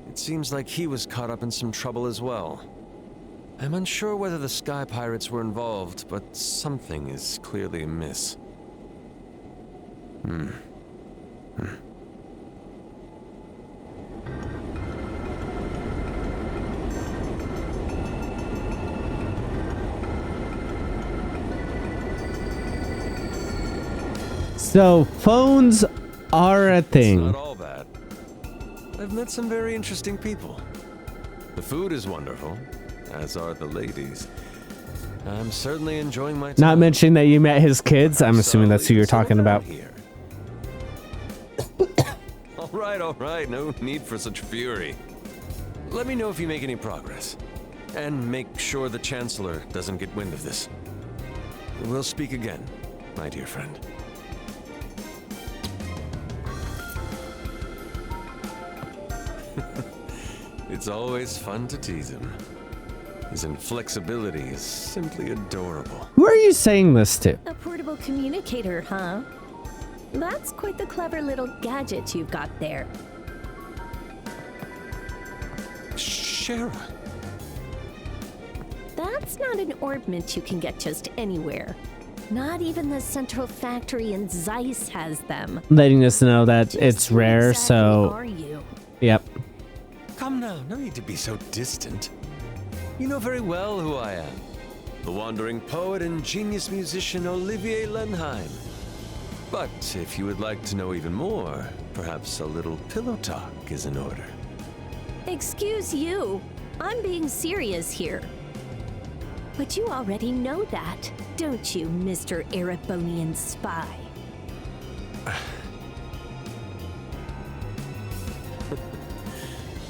Speaker 3: It seems like he was caught up in some trouble as well. I'm unsure whether the Sky Pirates were involved, but something is clearly amiss.
Speaker 1: So phones are a thing.
Speaker 3: Not all bad. I've met some very interesting people. The food is wonderful, as are the ladies. I'm certainly enjoying my time.
Speaker 1: Not mentioning that you met his kids. I'm assuming that's who you're talking about.
Speaker 3: All right, no need for such fury. Let me know if you make any progress. And make sure the Chancellor doesn't get wind of this. We'll speak again, my dear friend. It's always fun to tease him. His inflexibility is simply adorable.
Speaker 1: Who are you saying this to?
Speaker 10: A portable communicator, huh? That's quite the clever little gadget you've got there.
Speaker 3: Shara.
Speaker 10: That's not an orbment you can get just anywhere. Not even the central factory in Zeiss has them.
Speaker 1: Letting us know that
Speaker 10: Just
Speaker 1: it's
Speaker 10: who
Speaker 1: rare,
Speaker 10: exactly
Speaker 1: so...
Speaker 10: are you?
Speaker 1: Yep.
Speaker 3: Come now, no need to be so distant. You know very well who I am. The wandering poet and genius musician Olivier Lenheim. But if you would like to know even more, perhaps a little pillow talk is in order.
Speaker 10: Excuse you. I'm being serious here. But you already know that, don't you, Mr. Erebonian spy?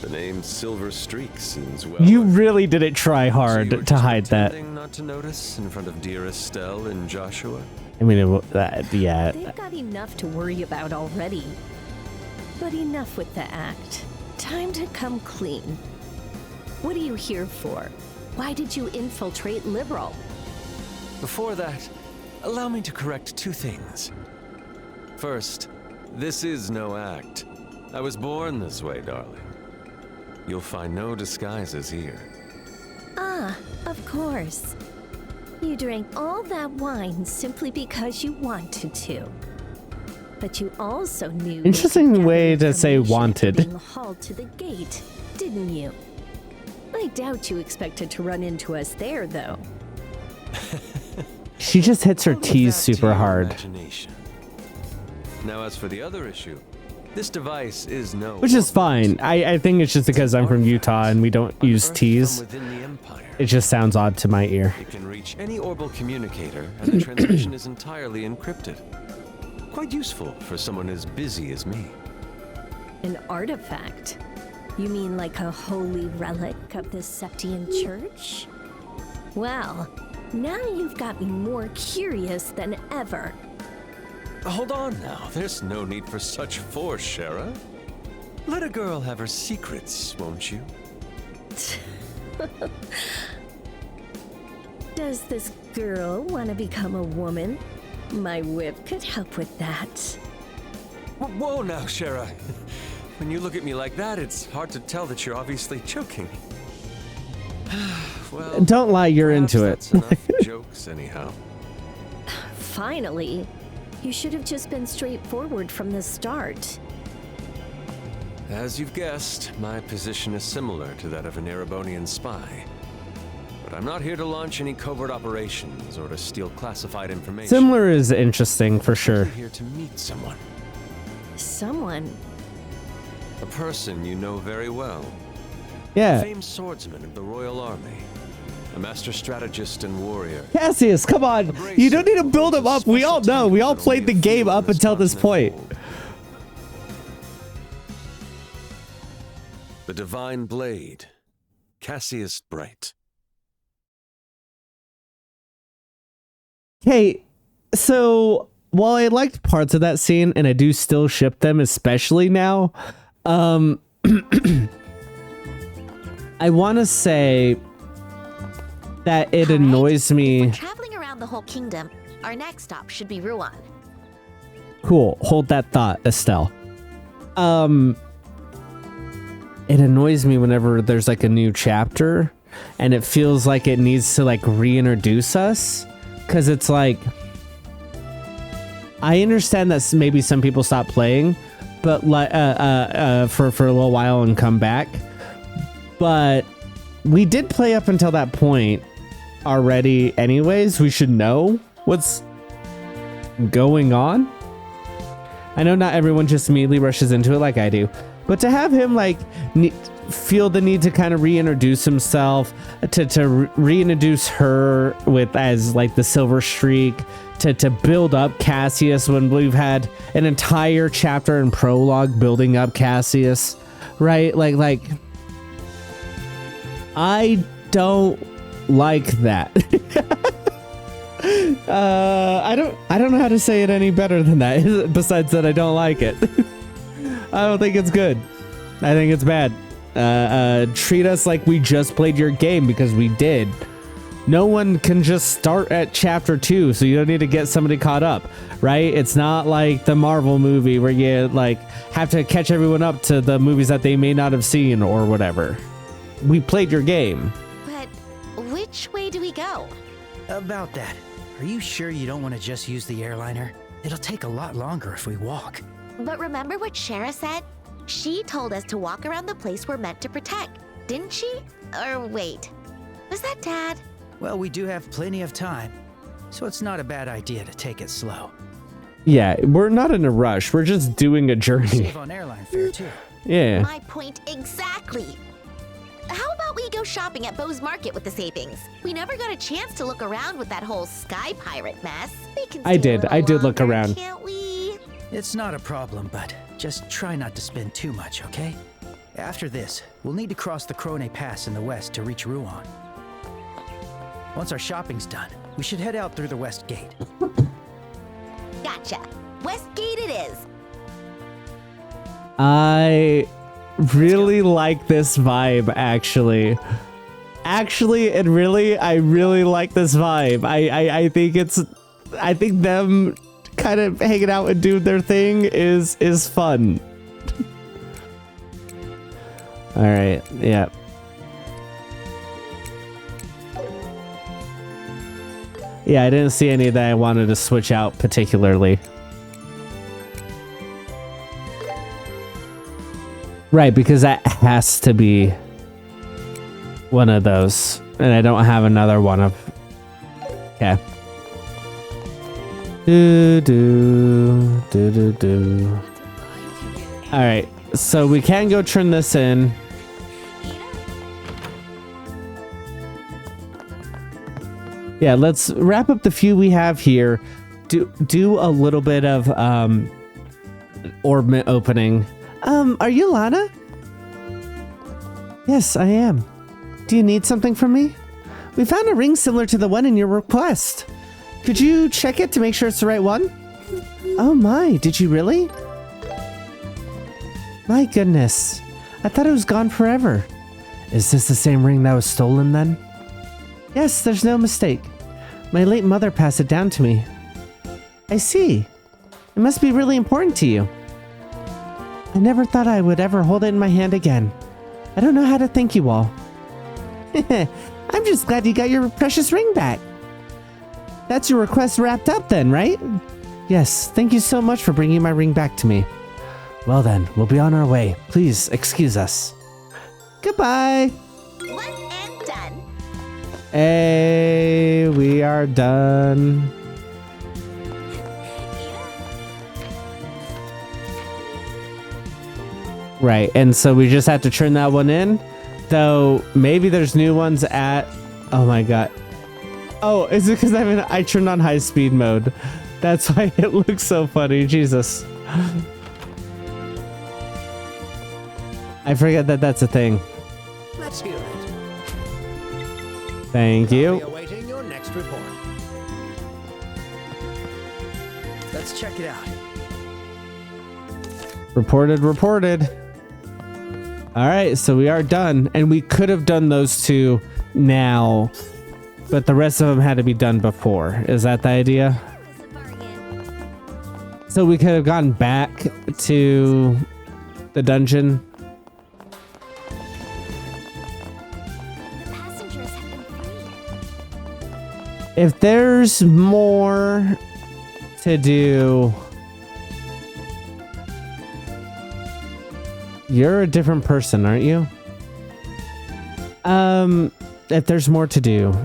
Speaker 3: The name Silver Streaks is well.
Speaker 1: You really didn't try hard
Speaker 3: So you were
Speaker 1: to
Speaker 3: just
Speaker 1: hide that.
Speaker 3: pretending not to notice in front of dear Estelle and Joshua?
Speaker 1: I mean, yeah.
Speaker 10: They've got enough to worry about already. But enough with the act. Time to come clean. What are you here for? Why did you infiltrate Liberal?
Speaker 3: Before that, allow me to correct 2 things. First, this is no act. I was born this way, darling. You'll find no disguises here.
Speaker 10: Ah, of course. You drank all that wine simply because you wanted to. But you also knew.
Speaker 1: Interesting way to say wanted.
Speaker 10: Being hauled to the gate, didn't you? I doubt you expected to run into us there, though.
Speaker 1: She just hits her T's super hard.
Speaker 3: Now, as for the other issue, this device is no.
Speaker 1: Which is fine. I think it's just because I'm from Utah and we don't use T's. It just sounds odd to my ear.
Speaker 3: It can reach any orbital communicator, and the transmission is entirely encrypted. Quite useful for someone as busy as me.
Speaker 10: An artifact? You mean like a holy relic of the Septian Church? Well, now you've got me more curious than ever.
Speaker 3: Hold on now. There's no need for such force, Shara. Let a girl have her secrets, won't you?
Speaker 10: Does this girl want to become a woman? My whip could help with that.
Speaker 3: Whoa now, Shara. When you look at me like that, it's hard to tell that you're obviously joking. Well,
Speaker 1: don't lie, you're into it.
Speaker 3: That's enough jokes, anyhow.
Speaker 10: Finally. You should have just been straightforward from the start.
Speaker 3: As you've guessed, my position is similar to that of an Erebonian spy. But I'm not here to launch any covert operations or to steal classified information.
Speaker 1: Similar is interesting for sure.
Speaker 3: I'm here to meet someone.
Speaker 10: Someone?
Speaker 3: A person you know very well.
Speaker 1: Yeah.
Speaker 3: A famed swordsman of the Royal Army. A master strategist and warrior.
Speaker 1: Cassius, come on. You don't need to build him up. We all know. We all played the game up until this point.
Speaker 3: The Divine Blade. Cassius Bright.
Speaker 1: Okay, so while I liked parts of that scene, and I do still ship them, especially now, I want to say that it annoys me.
Speaker 8: If we're traveling around the whole kingdom, our next stop should be Ruan.
Speaker 1: Cool. Hold that thought, Estelle. It annoys me whenever there's like a new chapter and it feels like it needs to like reintroduce us, because it's like, I understand that maybe some people stop playing, but like for a little while and come back, but we did play up until that point already anyways. We should know what's going on. I know not everyone just immediately rushes into it like I do, but to have him like feel the need to kind of reintroduce himself, to reintroduce her with as like the silver streak, to build up Cassius when we've had an entire chapter and prologue building up Cassius, right? Like I don't like that. I don't know how to say it any better than that, besides that I don't like it. I don't think it's good. I think it's bad. Treat us like we just played your game, because we did. No one can just start at chapter 2, so you don't need to get somebody caught up, right? It's not like the Marvel movie where you like have to catch everyone up to the movies that they may not have seen or whatever. We played your game.
Speaker 8: But which way do we go?
Speaker 9: About that, are you sure you don't want to just use the airliner? It'll take a lot longer if we walk.
Speaker 8: But remember what Shara said? She told us to walk around the place we're meant to protect, didn't she? Or wait, was that Dad?
Speaker 9: Well, we do have plenty of time, so it's not a bad idea to take it slow.
Speaker 1: Yeah, we're not in a rush. We're just doing a journey.
Speaker 9: Save on airline fare too.
Speaker 1: Yeah.
Speaker 8: My point exactly. How about we go shopping at Bo's Market with the savings? We never got a chance to look around with that whole sky pirate mess. We can
Speaker 1: I did look around.
Speaker 8: Can't we?
Speaker 9: It's not a problem, but just try not to spend too much, okay? After this, we'll need to cross the Krone Pass in the west to reach Ruan. Once our shopping's done, we should head out through the west gate.
Speaker 8: Gotcha. Westgate it is.
Speaker 1: I really like this vibe, actually. I really like this vibe. I think them kind of hanging out and doing their thing is fun. All right, yeah. Yeah, I didn't see any that I wanted to switch out particularly. Right, because that has to be one of those. And I don't have another one of... Okay. Alright, so we can go turn this in. Yeah, let's wrap up the few we have here. Do a little bit of orbment opening. Are you Lana? Yes, I am. Do you need something from me? We found a ring similar to the one in your request. Could you check it to make sure it's the right one? Oh my, did you really? My goodness. I thought it was gone forever. Is this the same ring that was stolen then? Yes, there's no mistake. My late mother passed it down to me. I see. It must be really important to you. I never thought I would ever hold it in my hand again. I don't know how to thank you all. I'm just glad you got your precious ring back. That's your request wrapped up then, right? Yes, thank you so much for bringing my ring back to me. Well then, we'll be on our way. Please excuse us. Goodbye.
Speaker 8: One and done.
Speaker 1: Hey, we are done. Right, and so we just have to turn that one in. Though maybe there's new ones at... Oh my god. Oh, is it because I turned on high speed mode? That's why it looks so funny. Jesus. I forget that that's a thing.
Speaker 13: Let's hear it.
Speaker 1: Thank you.
Speaker 13: I'll be awaiting your next report.
Speaker 9: Let's check it out.
Speaker 1: Reported. All right, so we are done, and we could have done those two now, but the rest of them had to be done before. Is that the idea? So we could have gone back to the dungeon. If there's more to do... You're a different person, aren't you? If there's more to do,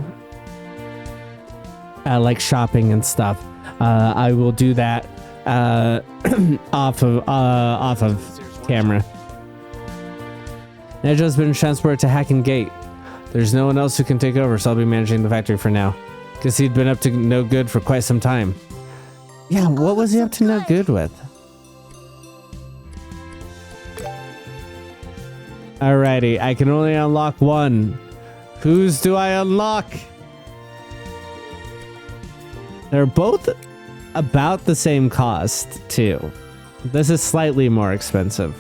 Speaker 1: like shopping and stuff, I will do that off of camera. Nejo's been transported to Hacken Gate. There's no one else who can take over, so I'll be managing the factory for now. Because he'd been up to no good for quite some time. Yeah, what was he up to no good with? Alrighty, I can only unlock one. Whose do I unlock? They're both about the same cost, too. This is slightly more expensive.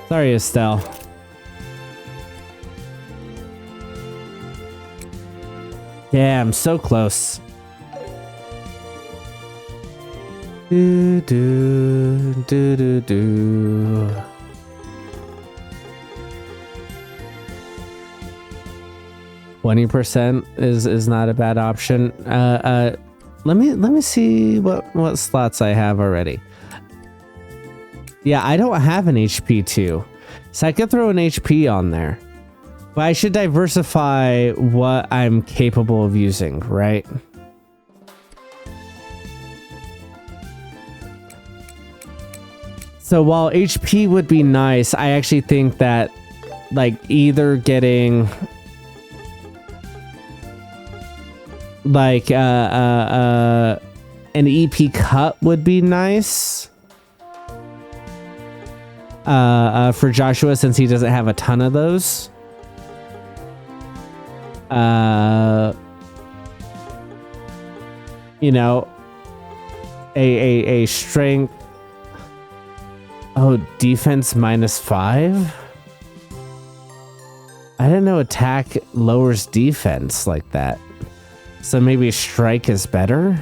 Speaker 1: Sorry, Estelle. Damn, so close. Do do do do do. 20% is not a bad option. Let me see what slots I have already. Yeah, I don't have an HP 2, so I could throw an HP on there. But I should diversify what I'm capable of using, right? So while HP would be nice, I actually think that like either getting like an EP cut would be nice for Joshua, since he doesn't have a ton of those. you know, a strength. Oh, defense -5? I didn't know attack lowers defense like that. So maybe strike is better?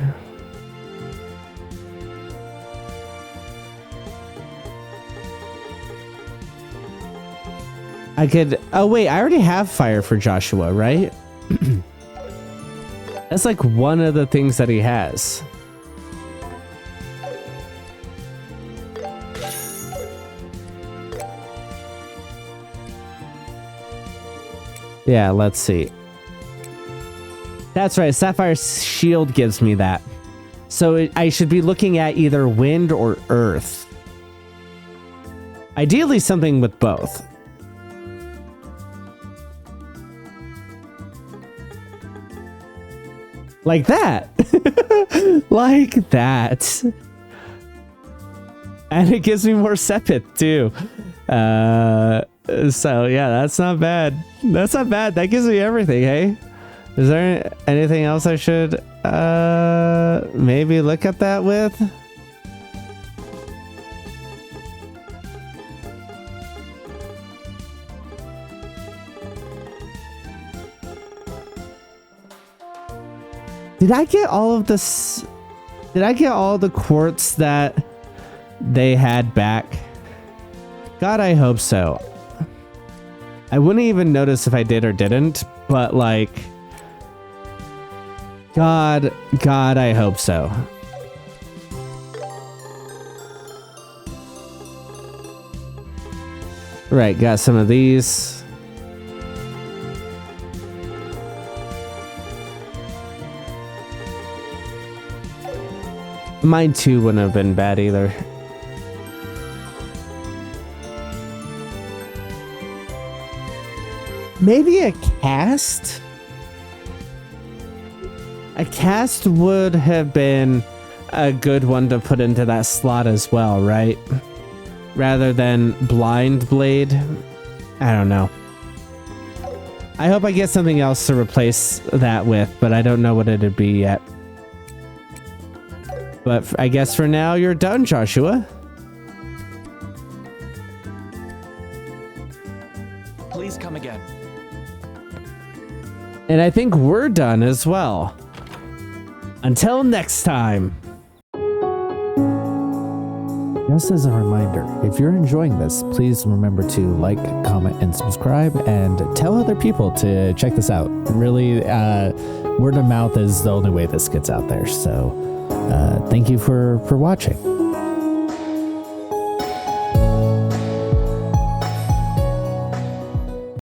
Speaker 1: I could... Oh, wait. I already have fire for Joshua, right? That's like one of the things that he has. Yeah, let's see. That's right. Sapphire Shield gives me that. So I should be looking at either wind or earth. Ideally, something with both. Like that. Like that. And it gives me more Sepith too. So yeah, that's not bad. That's not bad. That gives me everything, hey? Is there anything else I should maybe look at that with? Did I get all of this? Did I get all the quartz that they had back? God, I hope so. I wouldn't even notice if I did or didn't, but like, God, I hope so. Right, got some of these. Mine too wouldn't have been bad either. Maybe a cast? A cast would have been a good one to put into that slot as well, right? Rather than blind blade. I don't know. I hope I get something else to replace that with, but I don't know what it'd be yet. But I guess for now, you're done, Joshua.
Speaker 14: Please come again.
Speaker 1: And I think we're done as well. Until next time. Just as a reminder, if you're enjoying this, please remember to like, comment, and subscribe, and tell other people to check this out. Really, word of mouth is the only way this gets out there. So, thank you for watching.